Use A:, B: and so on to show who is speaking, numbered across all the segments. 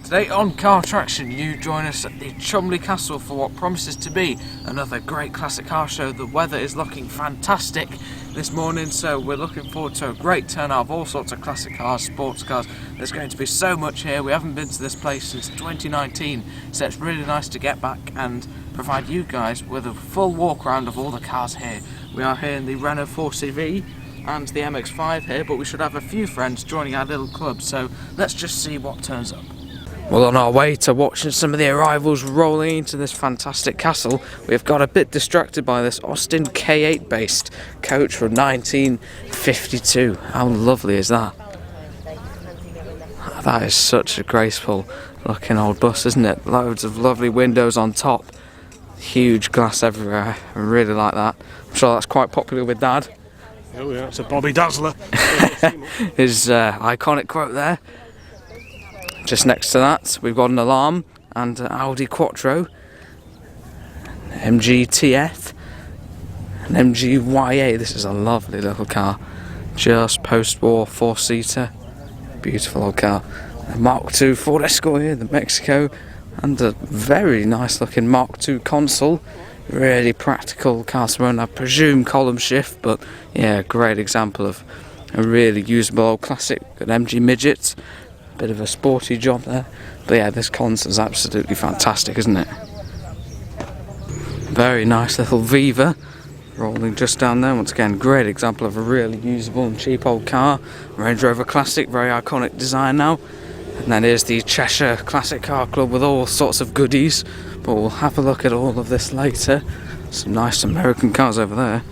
A: Today on Car Traction, you join us at the Cholmondeley Castle for what promises to be another great classic car show. The weather is looking fantastic this morning, so we're looking forward to a great turnout of all sorts of classic cars, sports cars. There's going to be so much here. We haven't been to this place since 2019, so it's really nice to get back and provide you guys with a full walk around of all the cars here. We are here in the Renault 4CV and the MX5 here, but we should have a few friends joining our little club, so let's just see what turns up. Well, on our way to watching some of the arrivals rolling into this fantastic castle, we've got a bit distracted by this Austin K8 based coach from 1952. How lovely is that? That is such a graceful looking old bus, isn't it? Loads of lovely windows on top, huge glass everywhere. I really like that. I'm sure that's quite popular with Dad.
B: Oh yeah, it's a Bobby Dazzler.
A: His iconic quote there. Just next to that, we've got an alarm and an Audi Quattro, MG TF, an MG YA. This is a lovely little car, just post-war 4-seater, beautiful old car. A Mark II Ford Escort here, the Mexico, and a very nice looking Mark II console. Really practical car to run, I presume column shift, but yeah, great example of a really usable old classic, an MG midget. Bit of a sporty job there, but yeah, this console is absolutely fantastic, isn't it? Very nice little Viva rolling just down there. Once again, great example of a really usable and cheap old car. Range Rover Classic, very iconic design now. And then here's the Cheshire Classic Car Club with all sorts of goodies, but we'll have a look at all of this later. Some nice American cars over there.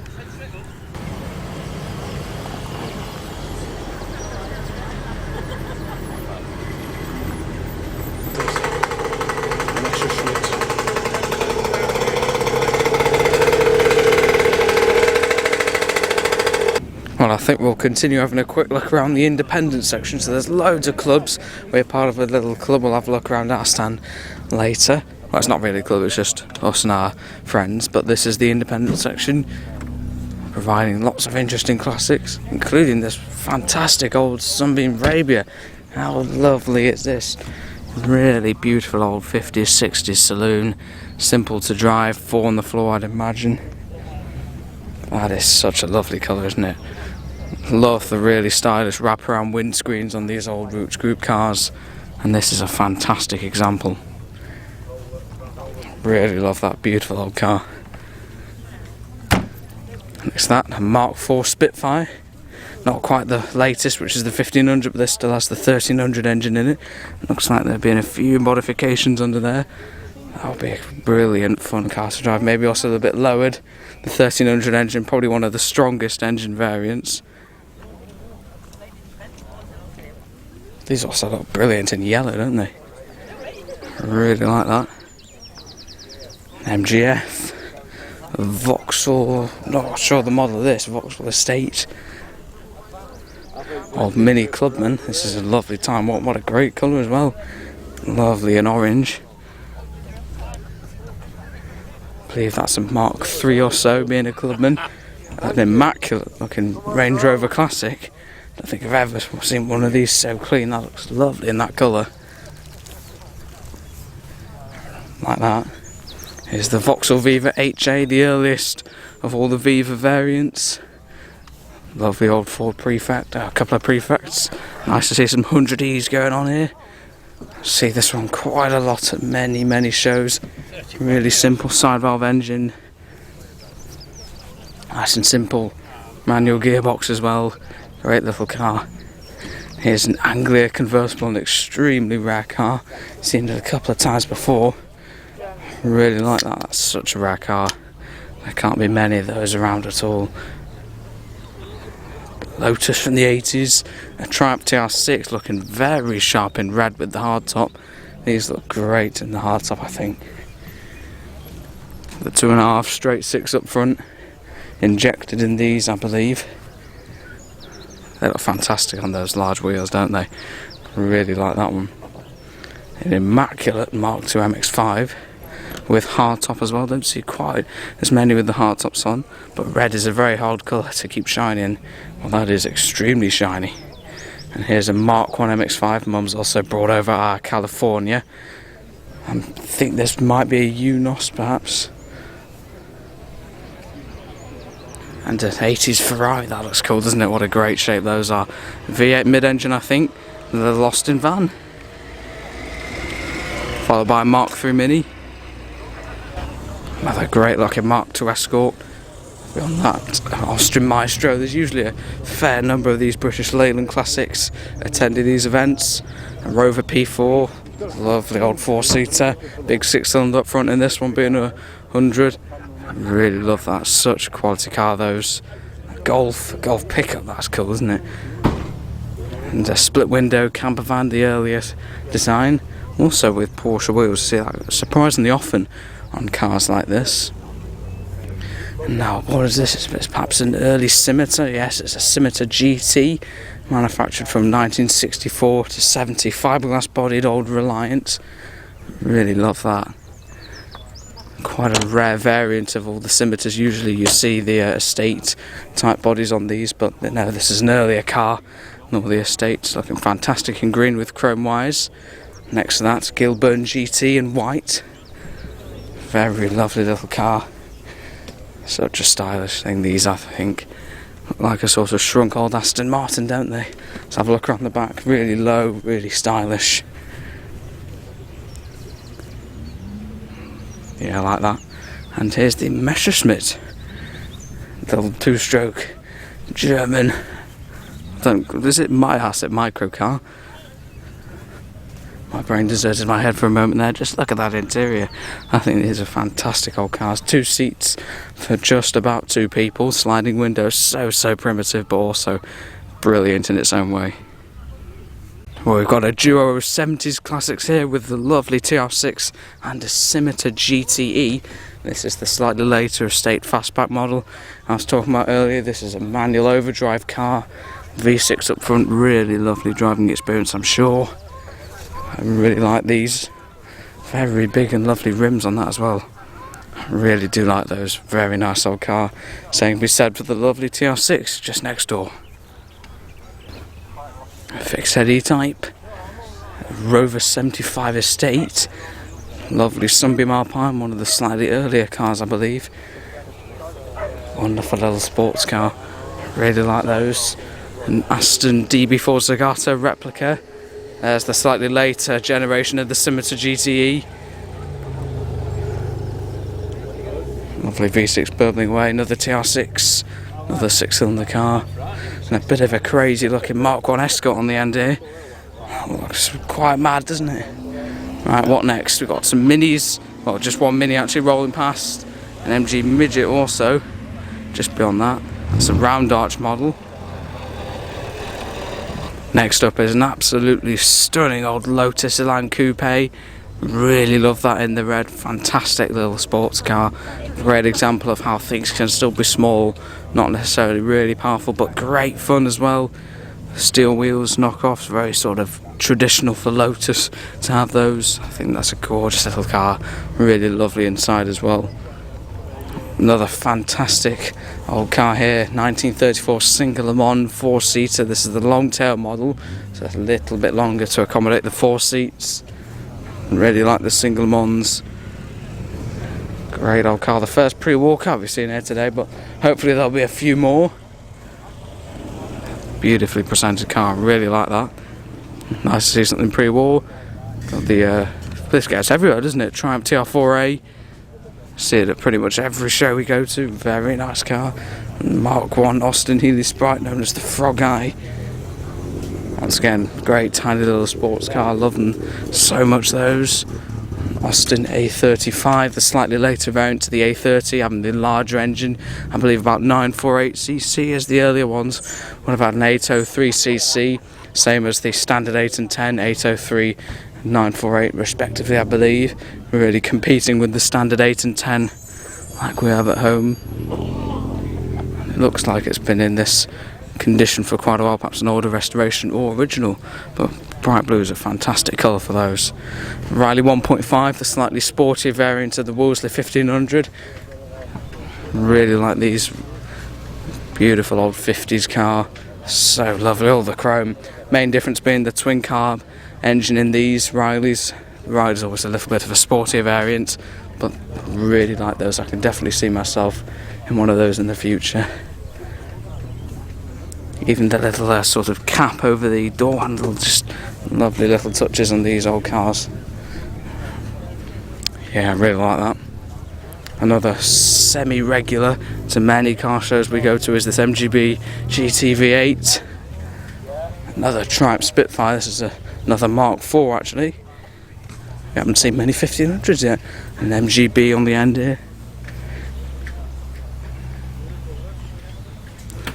A: Well, I think we'll continue having a quick look around the independent section. So there's loads of clubs. We're part of a little club. We'll have a look around our stand later. Well, it's not really a club, it's just us and our friends. But this is the independent section, providing lots of interesting classics, including this fantastic old Sunbeam Arabia. How lovely is this? Really beautiful old 50s, 60s saloon. Simple to drive, 4 on the floor, I'd imagine. That is such a lovely colour, isn't it? Love the really stylish wraparound windscreens on these old Roots Group cars, and this is a fantastic example. Really love that beautiful old car. Next to that, a Mark IV Spitfire. Not quite the latest, which is the 1500, but this still has the 1300 engine in it. Looks like there have been a few modifications under there. That'll be a brilliant fun car to drive, maybe also a little bit lowered. The 1300 engine, probably one of the strongest engine variants. These also look brilliant in yellow, don't they? I really like that. MGF, Vauxhall, not sure the model of this, Vauxhall Estate. Old Mini Clubman, this is a lovely time, what a great colour as well. Lovely in orange. I believe that's a Mark III or so, being a Clubman. An immaculate looking Range Rover Classic. I don't think I've ever seen one of these so clean. That looks lovely in that colour. Like that. Here's the Vauxhall Viva HA, the earliest of all the Viva variants. Lovely old Ford Prefect, a couple of Prefects. Nice to see some 100Es going on here. See this one quite a lot at many shows. Really simple side valve engine. Nice and simple manual gearbox as well. Great little car. Here's an Anglia convertible, an extremely rare car. Seen it a couple of times before. Really like that. That's such a rare car. There can't be many of those around at all. Lotus from the 80s. A Triumph TR6 looking very sharp in red with the hardtop. These look great in the hardtop, I think. The 2.5 straight 6 up front. Injected in these, I believe. They look fantastic on those large wheels, don't they? Really like that one. An immaculate Mark II MX5 with hardtop as well. Don't see quite as many with the hardtops on, but red is a very hard colour to keep shining. Well, that is extremely shiny. And here's a Mk1 MX5. Mum's also brought over our California. I think this might be a UNOS perhaps. And an 80s Ferrari, that looks cool, doesn't it? What a great shape those are. V8 mid-engine, I think. The Lost in van. Followed by a Mark III Mini. Another great looking Mark II Escort. Beyond that, Austrian Maestro. There's usually a fair number of these British Leyland classics attending these events. A Rover P4, lovely old four-seater, big six-cylinder up front in this one being a 100. I really love that, such a quality car those. A Golf pickup, that's cool, isn't it? And a split window camper van, the earliest design. Also with Porsche wheels, see that surprisingly often on cars like this. Now, what is this? It's perhaps an early Scimitar. Yes, it's a Scimitar GT, manufactured from 1964 to 70, fiberglass bodied old Reliant. Really love that. Quite a rare variant of all the Scimitars. Usually you see the estate type bodies on these, but no, this is an earlier car. And all the estates looking fantastic in green with chrome wires. Next to that, Gilburn GT in white. Very lovely little car. Such a stylish thing, these, I think. Look like a sort of shrunk old Aston Martin, don't they? Let's have a look around the back. Really low, really stylish. Yeah, I like that. And here's the Messerschmitt. Little two-stroke German. Is it my asset micro car? My brain deserted my head for a moment there. Just look at that interior. I think these are fantastic old cars. 2 seats for just about 2 people. Sliding windows, so primitive, but also brilliant in its own way. Well, we've got a duo of 70s classics here with the lovely TR6 and a Scimitar GTE. This is the slightly later estate fastback model I was talking about earlier. This is a manual overdrive car. V6 up front, really lovely driving experience, I'm sure. I really like these. Very big and lovely rims on that as well. I really do like those. Very nice old car. Same can be said for the lovely TR6 just next door. A fixed head E-Type. Rover 75 Estate. Lovely Sunbeam Alpine, one of the slightly earlier cars I believe. Wonderful little sports car. Really like those. An Aston DB4 Zagato replica. There's the slightly later generation of the Scimitar GTE. Lovely V6 burbling away, another TR6, another 6-cylinder car. And a bit of a crazy looking Mk1 Escort on the end here. Looks quite mad, doesn't it? Right, what next? We've got some minis, well just one mini actually rolling past. An MG Midget also, just beyond that. That's a round arch model. Next up is an absolutely stunning old Lotus Elan Coupe. Really love that in the red. Fantastic little sports car. Great example of how things can still be small, not necessarily really powerful, but great fun as well. Steel wheels, knockoffs, very sort of traditional for Lotus to have those. I think that's a gorgeous little car. Really lovely inside as well. Another fantastic old car here, 1934 single Le Mans 4-seater. This is the long tail model, so it's a little bit longer to accommodate the 4 seats. Really like the single Le Mans. Great old car, the first pre-war car we've seen here today, but hopefully there'll be a few more. Beautifully presented car, really like that. Nice to see something pre-war. Got the this gets everywhere, doesn't it? Triumph TR4A. See it at pretty much every show we go to. Very nice car. Mk1 Austin Healey Sprite, known as the Frog Eye. Once again, great tiny little sports car. Love them so much, those. Austin A35, the slightly later variant to the A30, having the larger engine. I believe about 948cc as the earlier ones. What about an 803cc? Same as the standard 8 and 10, 803, 948 respectively, I believe. Really competing with the standard 8 and 10 like we have at home. It looks like it's been in this condition for quite a while, perhaps an older restoration or original, but bright blue is a fantastic colour for those. Riley 1.5, the slightly sporty variant of the Wolseley 1500. Really like these. Beautiful old 50s car, so lovely, all the chrome. Main difference being the twin carb engine in these Rileys. The Riley's always a little bit of a sportier variant, but really like those. I can definitely see myself in one of those in the future. Even the little sort of cap over the door handle, just lovely little touches on these old cars. Yeah, I really like that. Another semi-regular to many car shows we go to is this MGB GT V8. Another Triumph Spitfire. This is another Mark IV actually. We haven't seen many 1500s yet. An MGB on the end here.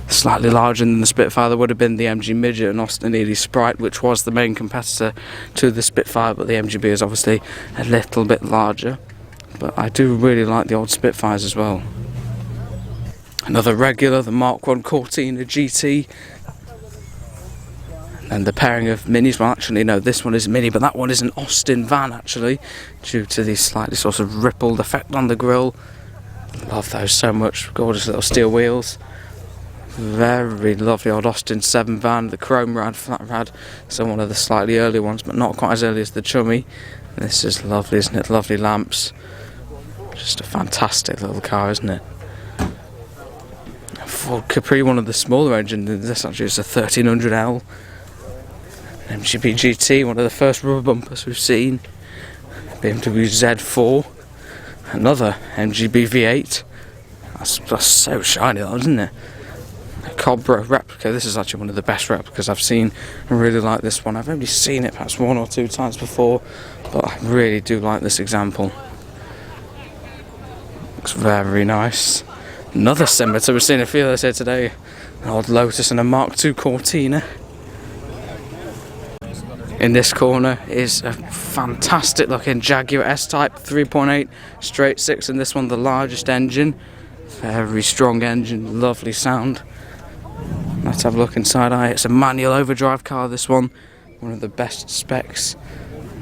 A: Slightly larger than the Spitfire. There would have been the MG Midget and Austin Ely Sprite, which was the main competitor to the Spitfire, but the MGB is obviously a little bit larger. But I do really like the old Spitfires as well. Another regular, the Mk1 Cortina GT. And the pairing of minis, well actually no, this one is mini, but that one is an Austin van actually, due to the slightly sort of rippled effect on the grille. Love those so much, gorgeous little steel wheels. Very lovely old Austin 7 van, the chrome rad, flat rad, so one of the slightly earlier ones, but not quite as early as the Chummy. This is lovely, isn't it? Lovely lamps. Just a fantastic little car, isn't it? Ford Capri, one of the smaller engines. This actually is a 1300L. MGB GT, one of the first rubber bumpers we've seen. BMW Z4. Another MGB V8. That's so shiny, though, isn't it? A Cobra replica. This is actually one of the best replicas I've seen. I really like this one. I've only seen it perhaps 1 or 2 times before, but I really do like this example. Looks very nice. Another similar, we've seen a few of those here today. An old Lotus and a Mark II Cortina. In this corner is a fantastic looking Jaguar S-Type 3.8 straight 6, and this one the largest engine. Very strong engine, lovely sound. Let's have a look inside. It's a manual overdrive car, this one. One of the best specs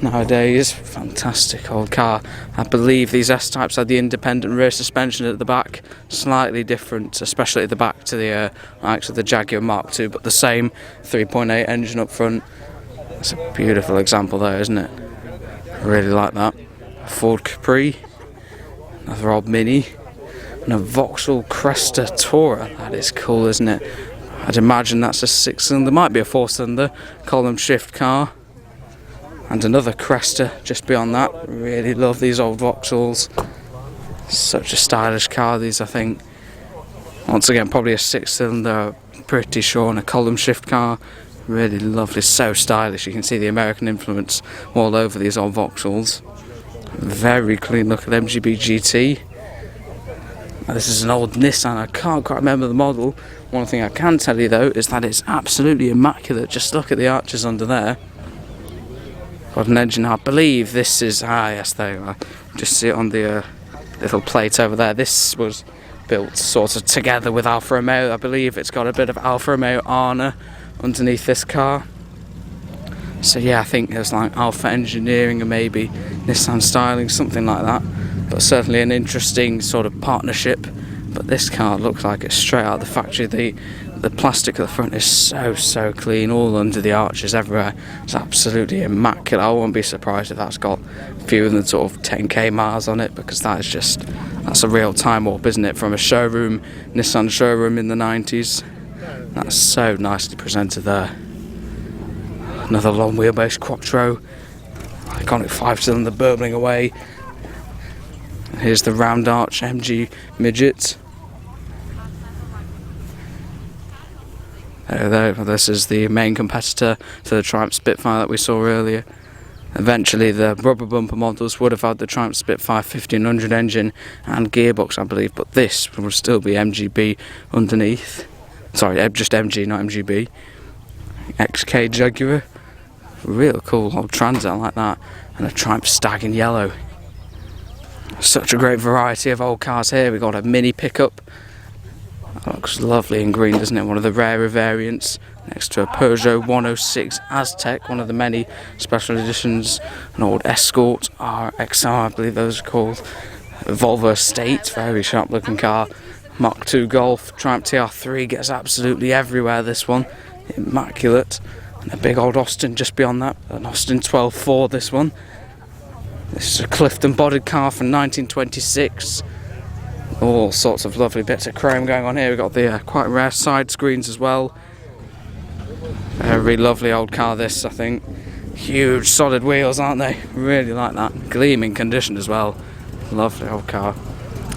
A: nowadays. Fantastic old car. I believe these S-Types had the independent rear suspension at the back. Slightly different, especially at the back to the likes of the Jaguar Mark II, but the same 3.8 engine up front. It's a beautiful example there, isn't it? I really like that. A Ford Capri. Another old Mini. And a Vauxhall Cresta Tourer. That is cool, isn't it? I'd imagine that's a 6-cylinder, might be a 4-cylinder column shift car. And another Cresta just beyond that. Really love these old Vauxhalls. Such a stylish car, these, I think. Once again, probably a 6-cylinder, pretty sure, and a column shift car. Really lovely, so stylish. You can see the American influence all over these old Vauxhalls. Very clean look at MGB GT. Now, this is an old Nissan. I can't quite remember the model. One thing I can tell you though is that it's absolutely immaculate. Just look at the arches under there. Got an engine. I believe this is yes, there you are. Just see it on the little plate over there. This was built sort of together with Alfa Romeo. I believe it's got a bit of Alfa Romeo Arna underneath this car. So yeah, I think there's like Alpha Engineering and maybe Nissan styling, something like that. But certainly an interesting sort of partnership. But this car looks like it's straight out of the factory. The plastic at the front is so clean, all under the arches everywhere. It's absolutely immaculate. I won't be surprised if that's got fewer than sort of 10k miles on it, because that's a real time warp, isn't it? From a showroom, Nissan showroom in the 90s. That's so nicely presented there. Another long wheelbase Quattro, iconic 5-cylinder burbling away. Here's the round arch MG Midget. There, this is the main competitor to the Triumph Spitfire that we saw earlier. Eventually the rubber bumper models would have had the Triumph Spitfire 1500 engine and gearbox, I believe, but this will still be MGB underneath. Sorry, just MG, not MGB. XK Jaguar. Real cool old Transit like that. And a Triumph Stag in yellow. Such a great variety of old cars here. We've got a mini pickup. That looks lovely in green, doesn't it? One of the rarer variants. Next to a Peugeot 106 Aztec, one of the many special editions. An old Escort RXR, I believe those are called. A Volvo Estate, very sharp looking car. Mark II Golf, Triumph TR3 gets absolutely everywhere, this one. Immaculate. And a big old Austin just beyond that, an Austin 12.4 this one. This is a Clifton bodied car from 1926. All sorts of lovely bits of chrome going on here. We've got the quite rare side screens as well. Very lovely old car this, I think. Huge solid wheels, aren't they? Really like that. Gleaming condition as well. Lovely old car.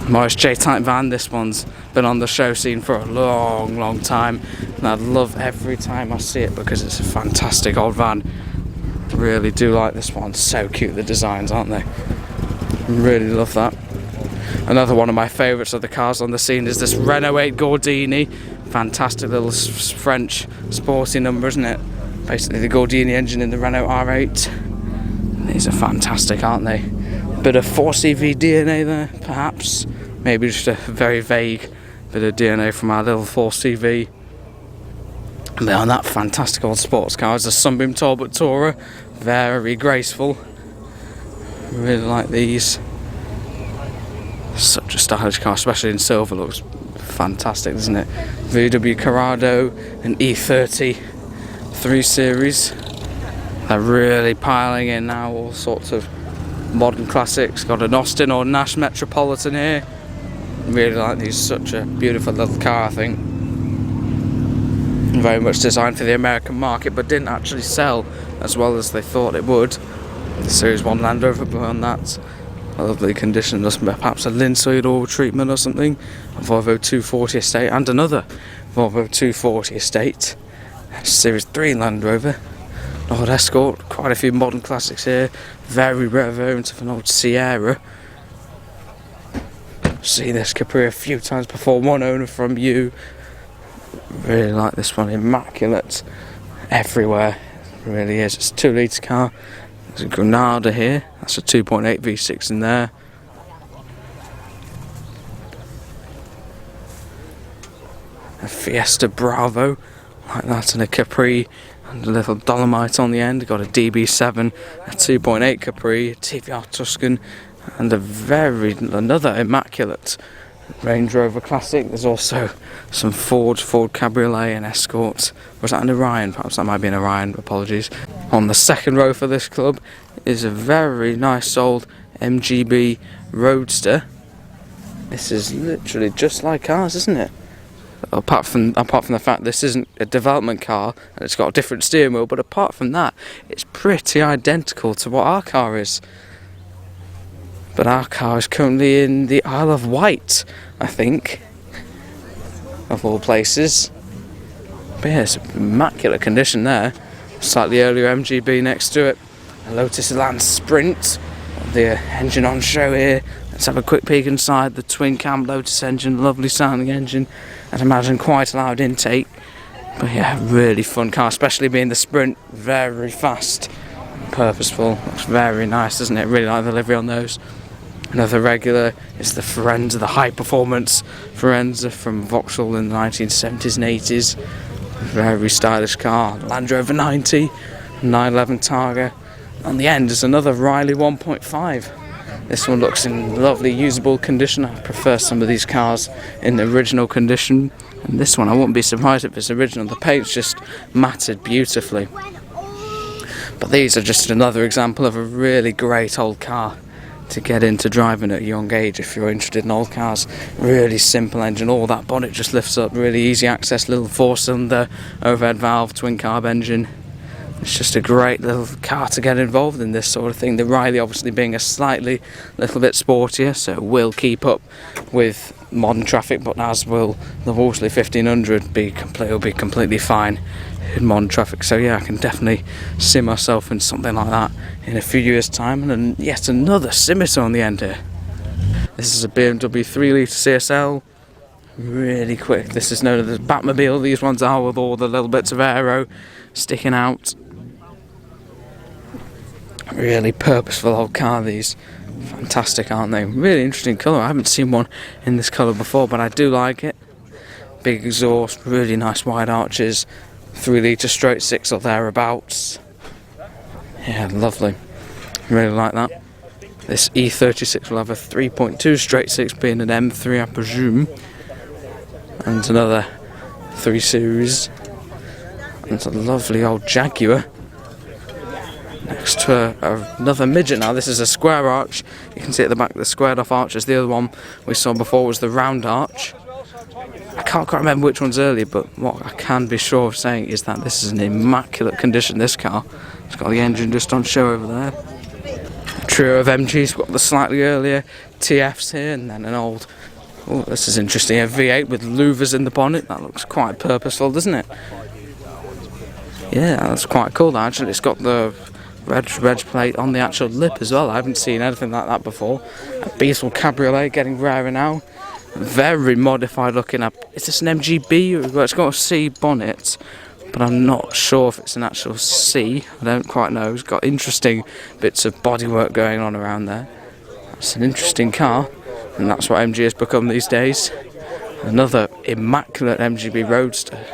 A: Morris J-type van. This one's been on the show scene for a long time, and I love every time I see it because it's a fantastic old van. Really do like this one. So cute, the designs, aren't they? Really love that. Another one of my favourites of the cars on the scene is this Renault 8 Gordini. Fantastic little French sporty number, isn't it? Basically the Gordini engine in the Renault R8. These are fantastic, aren't they? Bit of 4CV DNA there, perhaps. Maybe just a very vague bit of DNA from our little 4CV. And behind that fantastic old sports car is a Sunbeam Talbot Tourer. Very graceful. Really like these. Such a stylish car, especially in silver. Looks fantastic, doesn't it? VW Corrado and E30 3 Series. They're really piling in now, all sorts of modern classics. Got an Austin or Nash Metropolitan here. Really like these. Such a beautiful little car, I think. Very much designed for the American market, but didn't actually sell as well as they thought it would. The Series 1 Land Rover behind that. A lovely condition, perhaps a linseed oil treatment or something. A Volvo 240 estate and another Volvo 240 estate. Series 3 Land Rover. Old Escort, quite a few modern classics here. Very rare variant of an old Sierra. Seen this Capri a few times before, one owner from you. Really like this one, immaculate everywhere. It really is. It's a 2 litre car. There's a Granada here, that's a 2.8 V6 in there. A Fiesta Bravo, like that, and a Capri, and a little Dolomite on the end. Got a DB7, a 2.8 Capri, a TVR Tuscan, and another immaculate Range Rover Classic. There's also some Ford Cabriolet and Escort. Was that an Orion? Perhaps that might be an Orion, apologies. On the second row for this club is a very nice old MGB Roadster. This is literally just like ours, isn't it? Apart from the fact this isn't a development car and it's got a different steering wheel, but apart from that, it's pretty identical to what our car is. But our car is currently in the Isle of Wight, I think, of all places. But yeah, it's immaculate condition there. Slightly earlier MGB next to it. A Lotus Elan Sprint. The engine on show here. Let's have a quick peek inside. The twin cam Lotus engine, lovely sounding engine. I'd imagine quite a loud intake. But yeah, really fun car, especially being the Sprint. Very fast, purposeful. Looks very nice, doesn't it? Really like the livery on those. Another regular is the Forenza, the high performance Forenza from Vauxhall in the 1970s and 80s. Very stylish car. Land Rover 90, 911 Targa. On the end is another Riley 1.5. This one looks in lovely usable condition. I prefer some of these cars in the original condition. And this one, I wouldn't be surprised if it's original. The paint's just matted beautifully. But these are just another example of a really great old car to get into driving at a young age if you're interested in old cars. Really simple engine, all that bonnet just lifts up, really easy access, little 4-cylinder overhead valve twin carb engine. It's just a great little car to get involved in this sort of thing. The Riley obviously being little bit sportier, so it will keep up with modern traffic, but as will the Wolseley 1500 will be completely fine in modern traffic. So yeah, I can definitely see myself in something like that in a few years' time. And then yet another scimitar on the end here. This is a BMW 3 litre CSL. Really quick. This is known as the Batmobile. These ones are with all the little bits of aero sticking out. Really purposeful old car, these. Fantastic, aren't they? Really interesting colour. I haven't seen one in this colour before, but I do like it. Big exhaust, really nice wide arches. 3 litre straight 6 or thereabouts. Yeah, lovely. Really like that. This E36 will have a 3.2 straight 6 being an M3, I presume. And another 3 Series. It's a lovely old Jaguar. Next to another midget now. This is a square arch. You can see at the back the squared off arches. The other one we saw before was the round arch. I can't quite remember which one's earlier, but what I can be sure of saying is that this is in immaculate condition, this car. It's got the engine just on show over there. A trio of MGs, got the slightly earlier TFs here, and then an old, oh, this is interesting, a V8 with louvers in the bonnet. That looks quite purposeful, doesn't it? Yeah, that's quite cool actually. It's got the reg plate on the actual lip as well. I haven't seen anything like that before. A Beetle Cabriolet, getting rarer now. Very modified looking up. Is this an MGB? Well, it's got a C bonnet, but I'm not sure if it's an actual C. I don't quite know. It's got interesting bits of bodywork going on around there. It's an interesting car, and that's what MG has become these days. Another immaculate MGB Roadster.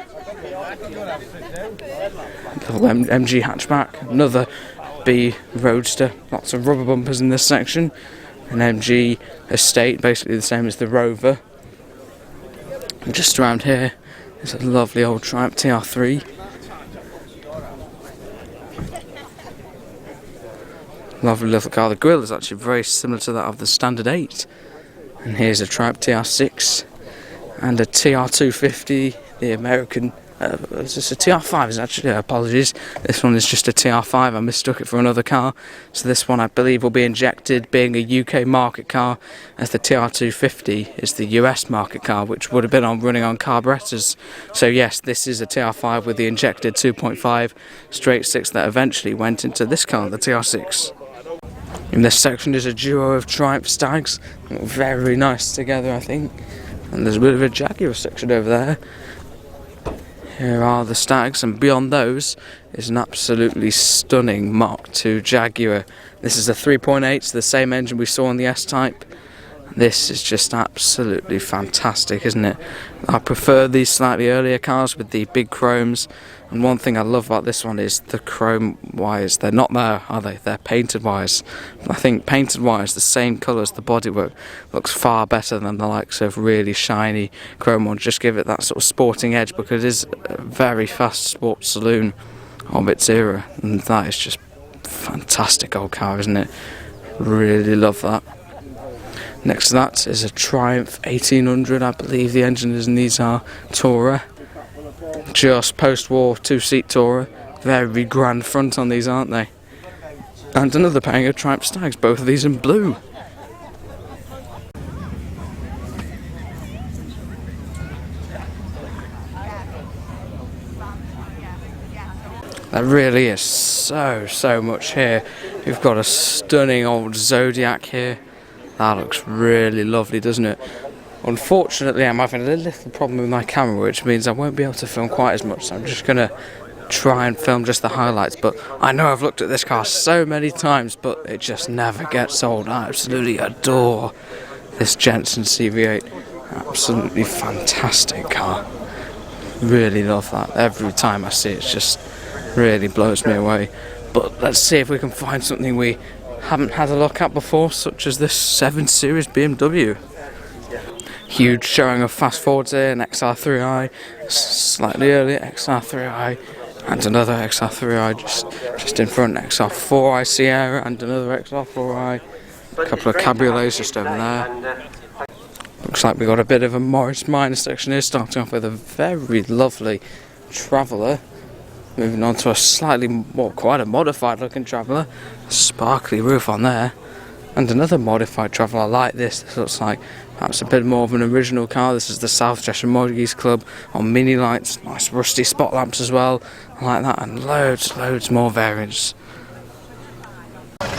A: Little MG hatchback. Another B Roadster. Lots of rubber bumpers in this section. An MG estate, basically the same as the Rover. And just around here is a lovely old Triumph TR3. Lovely little car. The grille is actually very similar to that of the Standard 8. And here's a Triumph TR6 and a TR250, the American. Is this a TR5? Is actually, apologies. This one is just a TR5. I mistook it for another car. So this one I believe will be injected, being a UK market car, as the TR250 is the US market car, which would have been running on carburetors. So yes, this is a TR5 with the injected 2.5 straight six that eventually went into this car, the TR6. In this section is a duo of Triumph Stags, very nice together I think. And there's a bit of a Jaguar section over there. Here are the Stags, and beyond those is an absolutely stunning Mark II Jaguar. This is a 3.8, the same engine we saw in the S-Type. This is just absolutely fantastic, isn't it? I prefer these slightly earlier cars with the big chromes, and one thing I love about this one is the chrome wires. They're not there, are they? They're painted wires. I think painted wires, the same colour as the bodywork, looks far better than the likes of really shiny chrome ones. Just give it that sort of sporting edge, because it is a very fast sports saloon of its era, and that is just fantastic old car, isn't it? Really love that. Next to that is a Triumph 1800, I believe the engine is in these are Tourer. Just post-war two-seat Tourer. Very grand front on these, aren't they? And another pair of Triumph Stags, both of these in blue. There really is so much here. You've got a stunning old Zodiac here. That looks really lovely, doesn't it? Unfortunately, I'm having a little problem with my camera, which means I won't be able to film quite as much, so I'm just going to try and film just the highlights. But I know I've looked at this car so many times, but it just never gets old. I absolutely adore this Jensen CV8. Absolutely fantastic car. Really love that. Every time I see it, it just really blows me away. But let's see if we can find something we haven't had a look at before, such as this 7 Series BMW. Huge showing of fast forwards here, an XR3i, slightly earlier XR3i, and another XR3i just in front, XR4i Sierra, and another XR4i, a couple of cabriolets just over there. Looks like we got a bit of a Morris Minor section here, starting off with a very lovely Traveller. Moving on to a slightly, well, quite a modified looking Traveller. Sparkly roof on there. And another modified Traveller like this. This looks like perhaps a bit more of an original car. This is the South Cheshire Mortgages Club on mini lights. Nice rusty spot lamps as well. Like that. And loads more variants.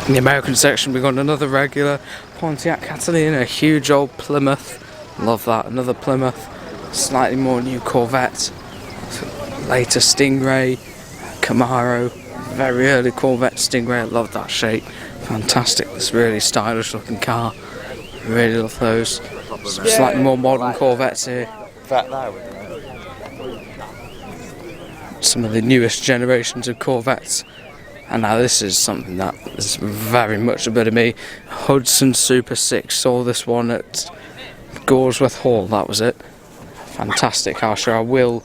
A: In the American section we've got another regular Pontiac Catalina. A huge old Plymouth. Love that. Another Plymouth. Slightly more new Corvette. Later Stingray. Camaro, very early Corvette Stingray. I love that shape, fantastic. This really stylish looking car, really love those. Some slightly more modern Corvettes here. Some of the newest generations of Corvettes. And now this is something that is very much a bit of me. Hudson Super 6, saw this one at Goresworth Hall, that was it. Fantastic car show. I will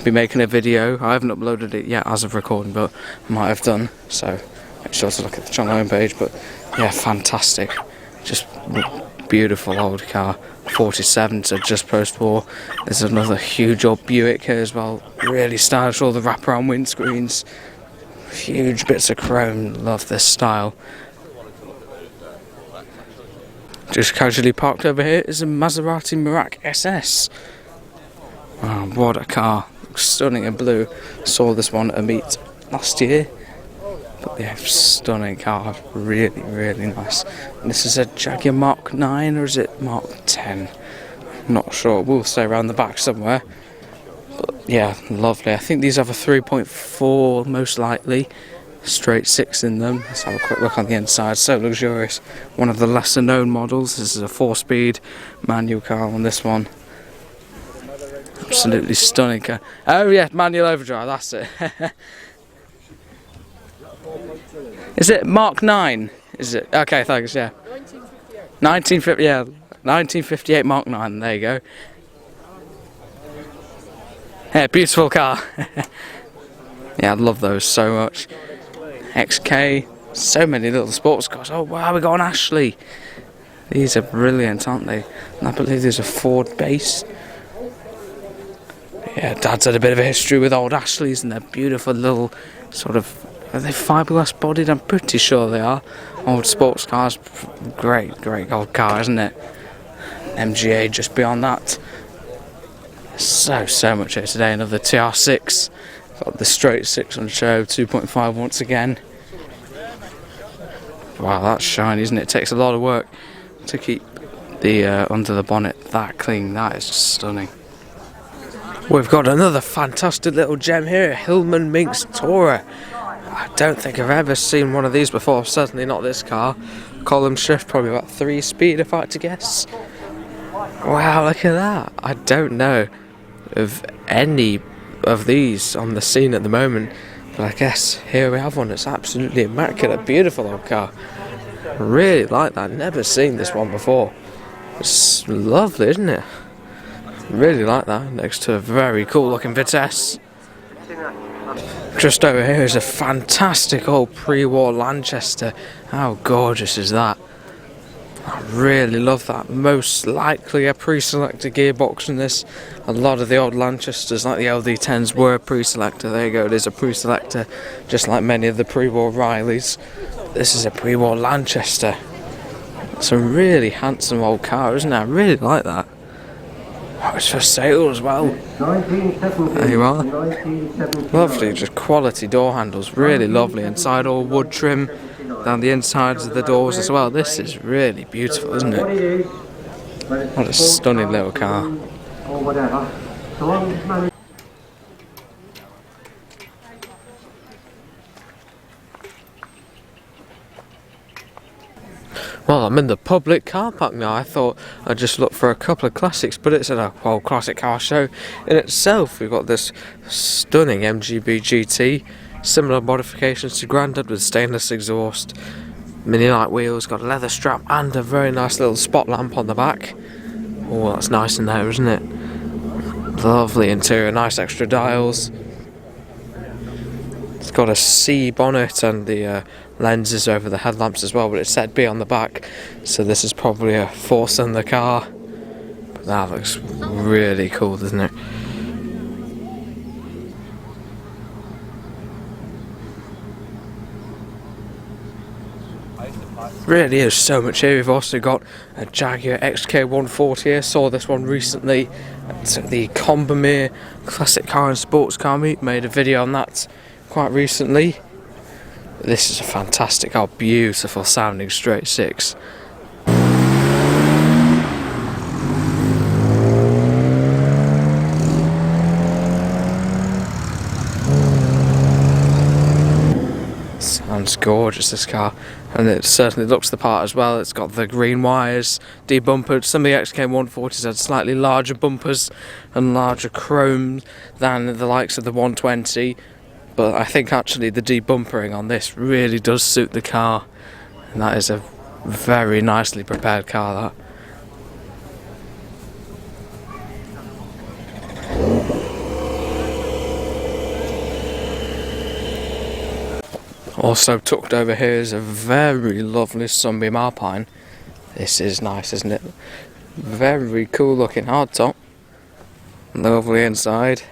A: be making a video. I haven't uploaded it yet as of recording, but might have done, so make sure to look at the channel homepage. But yeah, fantastic, just beautiful old car. 47, so just post-war. There's another huge old Buick here as well, really stylish, all the wraparound windscreens, huge bits of chrome, love this style. Just casually parked over here is a Maserati Merak SS. Wow, what a car, stunning in blue. Saw this one at Meet last year, but yeah, stunning car, really, really nice. And this is a Jaguar Mark 9 or is it Mark 10? Not sure, we'll stay around the back somewhere. But yeah, lovely. I think these have a 3.4 most likely, straight 6 in them. Let's have a quick look on the inside, so luxurious. One of the lesser known models. This is a 4-speed manual car on this one. Absolutely stunning car. Oh yeah, manual overdrive, that's it. Is it Mark 9? Is it? Okay, thanks, yeah. 1950, yeah. 1958 Mark 9, there you go. Yeah, beautiful car. Yeah, I love those so much. XK, so many little sports cars. Oh wow, we got an Ashley. These are brilliant, aren't they? And I believe there's a Ford base. Yeah, Dad's had a bit of a history with old Ashleys and their beautiful little sort of, are they fiberglass bodied? I'm pretty sure they are. Old sports cars, great old car, isn't it? MGA just beyond that. So much here today. Another TR6. Got the straight 6 on show, 2.5 once again. Wow, that's shiny, isn't it? It takes a lot of work to keep the under the bonnet that clean. That is just stunning. We've got another fantastic little gem here, Hillman Minx Tourer. I don't think I've ever seen one of these before, certainly not this car. Column shift, probably about 3-speed if I had to guess. Wow, look at that. I don't know of any of these on the scene at the moment, but I guess here we have one. It's absolutely immaculate, beautiful old car. Really like that, never seen this one before. It's lovely, isn't it? Really like that, next to a very cool looking Vitesse. Just over here is a fantastic old pre-war Lanchester. How gorgeous is that? I really love that. Most likely a pre-selector gearbox in this. A lot of the old Lanchesters, like the LD10s, were pre-selector. There you go, it is a pre-selector, just like many of the pre-war Rileys. This is a pre-war Lanchester. It's a really handsome old car, isn't it? I really like that. Oh, it's for sale as well. There you are. Lovely, just quality door handles, really lovely. Inside all wood trim down the insides of the doors as well. This is really beautiful, isn't it? What a stunning little car. Well, I'm in the public car park now. I thought I'd just look for a couple of classics, but it's a whole classic car show in itself. We've got this stunning MGB GT, similar modifications to Grandad with stainless exhaust, mini light wheels, got a leather strap and a very nice little spot lamp on the back. Oh, that's nice in there, isn't it? Lovely interior, nice extra dials. It's got a C bonnet and the lenses over the headlamps as well, but it's said B on the back, so this is probably a four-cylinder car. But that looks really cool, doesn't it? Really is so much here. We've also got a Jaguar XK140 here. Saw this one recently at the Combermere Classic Car and Sports Car Meet. Made a video on that quite recently. This is a fantastic car, beautiful sounding straight 6. Sounds gorgeous, this car, and it certainly looks the part as well. It's got the green wires, debumpered. Some of the XK140s had slightly larger bumpers and larger chrome than the likes of the 120. But I think actually the debumpering on this really does suit the car, and that is a very nicely prepared car, that. Also tucked over here is a very lovely Sunbeam Alpine. This is nice, isn't it? Very cool looking hardtop. Lovely inside.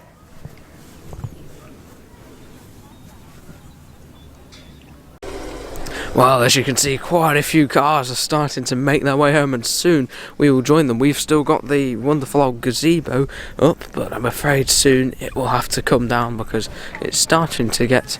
A: Well, as you can see, quite a few cars are starting to make their way home, and soon we will join them. We've still got the wonderful old gazebo up, but I'm afraid soon it will have to come down because it's starting to get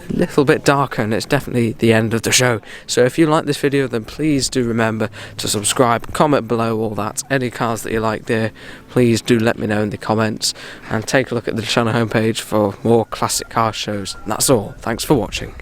A: a little bit darker, and it's definitely the end of the show. So if you like this video, then please do remember to subscribe, comment below, all that. Any cars that you like there, please do let me know in the comments, and take a look at the channel homepage for more classic car shows. And that's all. Thanks for watching.